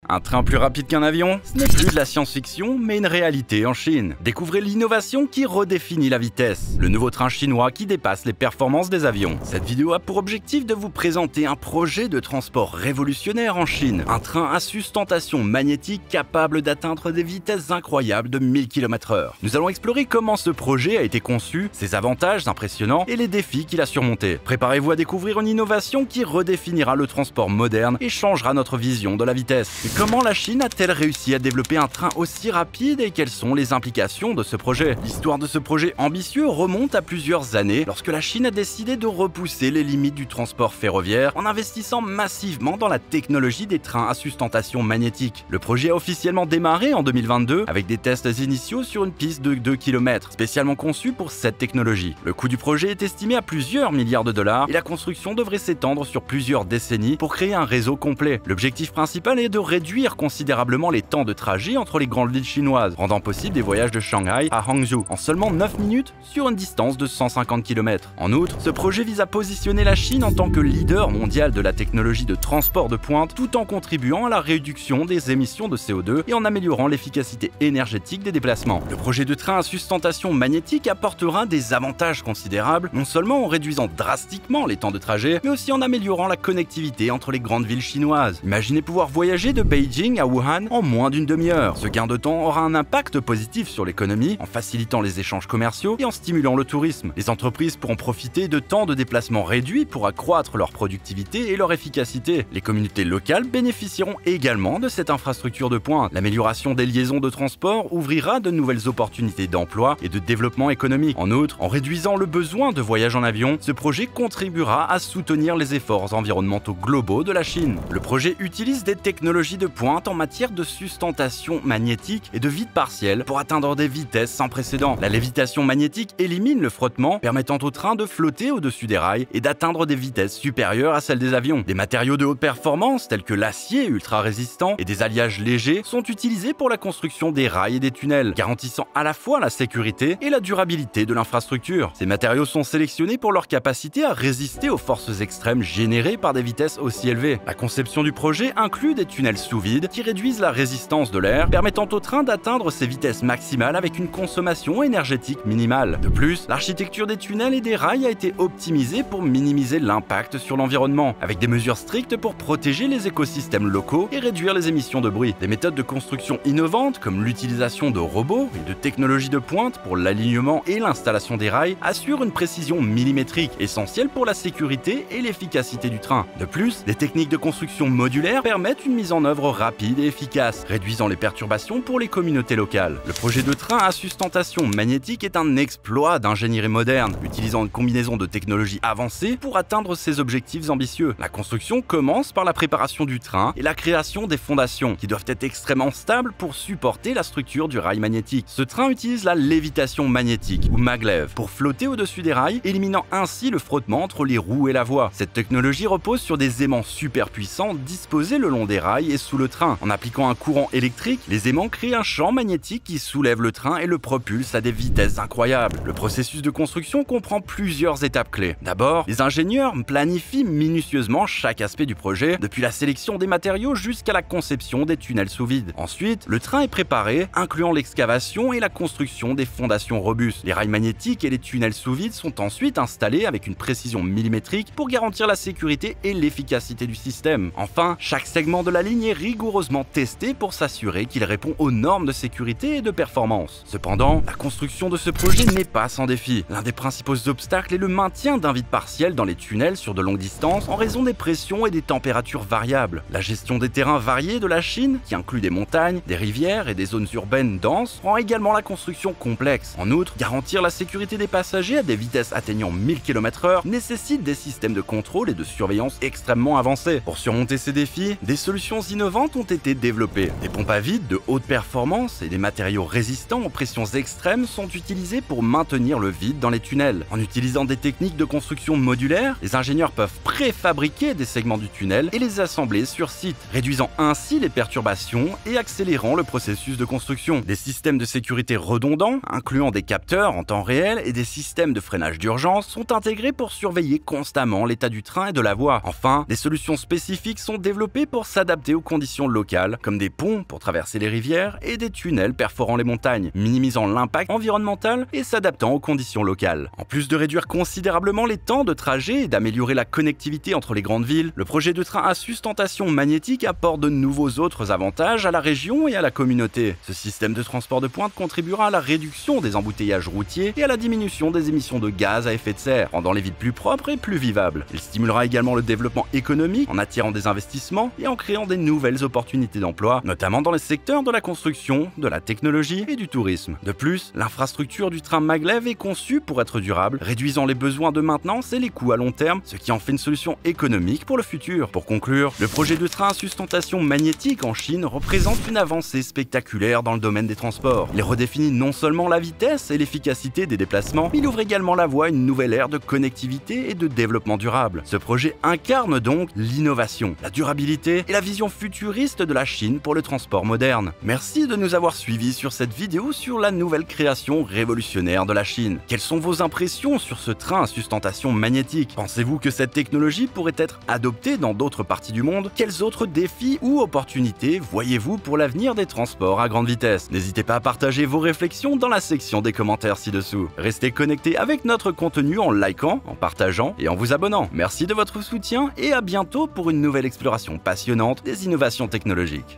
Un train plus rapide qu'un avion, ce n'est plus de la science-fiction, mais une réalité en Chine. Découvrez l'innovation qui redéfinit la vitesse, le nouveau train chinois qui dépasse les performances des avions. Cette vidéo a pour objectif de vous présenter un projet de transport révolutionnaire en Chine. Un train à sustentation magnétique capable d'atteindre des vitesses incroyables de 1000 km/h. Nous allons explorer comment ce projet a été conçu, ses avantages impressionnants et les défis qu'il a surmontés. Préparez-vous à découvrir une innovation qui redéfinira le transport moderne et changera notre vision de la vitesse. Comment la Chine a-t-elle réussi à développer un train aussi rapide et quelles sont les implications de ce projet? L'histoire de ce projet ambitieux remonte à plusieurs années lorsque la Chine a décidé de repousser les limites du transport ferroviaire en investissant massivement dans la technologie des trains à sustentation magnétique. Le projet a officiellement démarré en 2022 avec des tests initiaux sur une piste de 2 km, spécialement conçue pour cette technologie. Le coût du projet est estimé à plusieurs milliards de dollars et la construction devrait s'étendre sur plusieurs décennies pour créer un réseau complet. L'objectif principal est de réduire considérablement les temps de trajet entre les grandes villes chinoises, rendant possible des voyages de Shanghai à Hangzhou en seulement 9 minutes sur une distance de 150 km. En outre, ce projet vise à positionner la Chine en tant que leader mondial de la technologie de transport de pointe tout en contribuant à la réduction des émissions de CO2 et en améliorant l'efficacité énergétique des déplacements. Le projet de train à sustentation magnétique apportera des avantages considérables, non seulement en réduisant drastiquement les temps de trajet, mais aussi en améliorant la connectivité entre les grandes villes chinoises. Imaginez pouvoir voyager de Beijing à Wuhan en moins d'une demi-heure. Ce gain de temps aura un impact positif sur l'économie en facilitant les échanges commerciaux et en stimulant le tourisme. Les entreprises pourront profiter de temps de déplacement réduits pour accroître leur productivité et leur efficacité. Les communautés locales bénéficieront également de cette infrastructure de pointe. L'amélioration des liaisons de transport ouvrira de nouvelles opportunités d'emploi et de développement économique. En outre, en réduisant le besoin de voyage en avion, ce projet contribuera à soutenir les efforts environnementaux globaux de la Chine. Le projet utilise des technologies de pointe en matière de sustentation magnétique et de vide partiel pour atteindre des vitesses sans précédent. La lévitation magnétique élimine le frottement, permettant au train de flotter au-dessus des rails et d'atteindre des vitesses supérieures à celles des avions. Des matériaux de haute performance tels que l'acier ultra résistant et des alliages légers sont utilisés pour la construction des rails et des tunnels, garantissant à la fois la sécurité et la durabilité de l'infrastructure. Ces matériaux sont sélectionnés pour leur capacité à résister aux forces extrêmes générées par des vitesses aussi élevées. La conception du projet inclut des tunnels sous vide qui réduisent la résistance de l'air, permettant au train d'atteindre ses vitesses maximales avec une consommation énergétique minimale. De plus, l'architecture des tunnels et des rails a été optimisée pour minimiser l'impact sur l'environnement, avec des mesures strictes pour protéger les écosystèmes locaux et réduire les émissions de bruit. Des méthodes de construction innovantes, comme l'utilisation de robots et de technologies de pointe pour l'alignement et l'installation des rails, assurent une précision millimétrique, essentielle pour la sécurité et l'efficacité du train. De plus, des techniques de construction modulaire permettent une mise en œuvre rapide et efficace, réduisant les perturbations pour les communautés locales. Le projet de train à sustentation magnétique est un exploit d'ingénierie moderne, utilisant une combinaison de technologies avancées pour atteindre ses objectifs ambitieux. La construction commence par la préparation du train et la création des fondations, qui doivent être extrêmement stables pour supporter la structure du rail magnétique. Ce train utilise la lévitation magnétique, ou maglev, pour flotter au-dessus des rails, éliminant ainsi le frottement entre les roues et la voie. Cette technologie repose sur des aimants super puissants disposés le long des rails et sous le train. En appliquant un courant électrique, les aimants créent un champ magnétique qui soulève le train et le propulse à des vitesses incroyables. Le processus de construction comprend plusieurs étapes clés. D'abord, les ingénieurs planifient minutieusement chaque aspect du projet, depuis la sélection des matériaux jusqu'à la conception des tunnels sous vide. Ensuite, le train est préparé, incluant l'excavation et la construction des fondations robustes. Les rails magnétiques et les tunnels sous vide sont ensuite installés avec une précision millimétrique pour garantir la sécurité et l'efficacité du système. Enfin, chaque segment de la ligne est rigoureusement testé pour s'assurer qu'il répond aux normes de sécurité et de performance. Cependant, la construction de ce projet n'est pas sans défi. L'un des principaux obstacles est le maintien d'un vide partiel dans les tunnels sur de longues distances en raison des pressions et des températures variables. La gestion des terrains variés de la Chine, qui inclut des montagnes, des rivières et des zones urbaines denses, rend également la construction complexe. En outre, garantir la sécurité des passagers à des vitesses atteignant 1000 km/h nécessite des systèmes de contrôle et de surveillance extrêmement avancés. Pour surmonter ces défis, des solutions innovantes ont été développées. Des pompes à vide de haute performance et des matériaux résistants aux pressions extrêmes sont utilisés pour maintenir le vide dans les tunnels. En utilisant des techniques de construction modulaire, les ingénieurs peuvent préfabriquer des segments du tunnel et les assembler sur site, réduisant ainsi les perturbations et accélérant le processus de construction. Des systèmes de sécurité redondants, incluant des capteurs en temps réel et des systèmes de freinage d'urgence, sont intégrés pour surveiller constamment l'état du train et de la voie. Enfin, des solutions spécifiques sont développées pour s'adapter aux conditions locales, comme des ponts pour traverser les rivières et des tunnels perforant les montagnes, minimisant l'impact environnemental et s'adaptant aux conditions locales. En plus de réduire considérablement les temps de trajet et d'améliorer la connectivité entre les grandes villes, le projet de train à sustentation magnétique apporte de nouveaux autres avantages à la région et à la communauté. Ce système de transport de pointe contribuera à la réduction des embouteillages routiers et à la diminution des émissions de gaz à effet de serre, rendant les villes plus propres et plus vivables. Il stimulera également le développement économique en attirant des investissements et en créant des nouvelles opportunités d'emploi, notamment dans les secteurs de la construction, de la technologie et du tourisme. De plus, l'infrastructure du train maglev est conçue pour être durable, réduisant les besoins de maintenance et les coûts à long terme, ce qui en fait une solution économique pour le futur. Pour conclure, le projet de train à sustentation magnétique en Chine représente une avancée spectaculaire dans le domaine des transports. Il redéfinit non seulement la vitesse et l'efficacité des déplacements, mais il ouvre également la voie à une nouvelle ère de connectivité et de développement durable. Ce projet incarne donc l'innovation, la durabilité et la vision futuriste de la Chine pour le transport moderne. Merci de nous avoir suivis sur cette vidéo sur la nouvelle création révolutionnaire de la Chine. Quelles sont vos impressions sur ce train à sustentation magnétique? Pensez-vous que cette technologie pourrait être adoptée dans d'autres parties du monde? Quels autres défis ou opportunités voyez-vous pour l'avenir des transports à grande vitesse? N'hésitez pas à partager vos réflexions dans la section des commentaires ci-dessous. Restez connectés avec notre contenu en likant, en partageant et en vous abonnant. Merci de votre soutien et à bientôt pour une nouvelle exploration passionnante des innovations technologiques.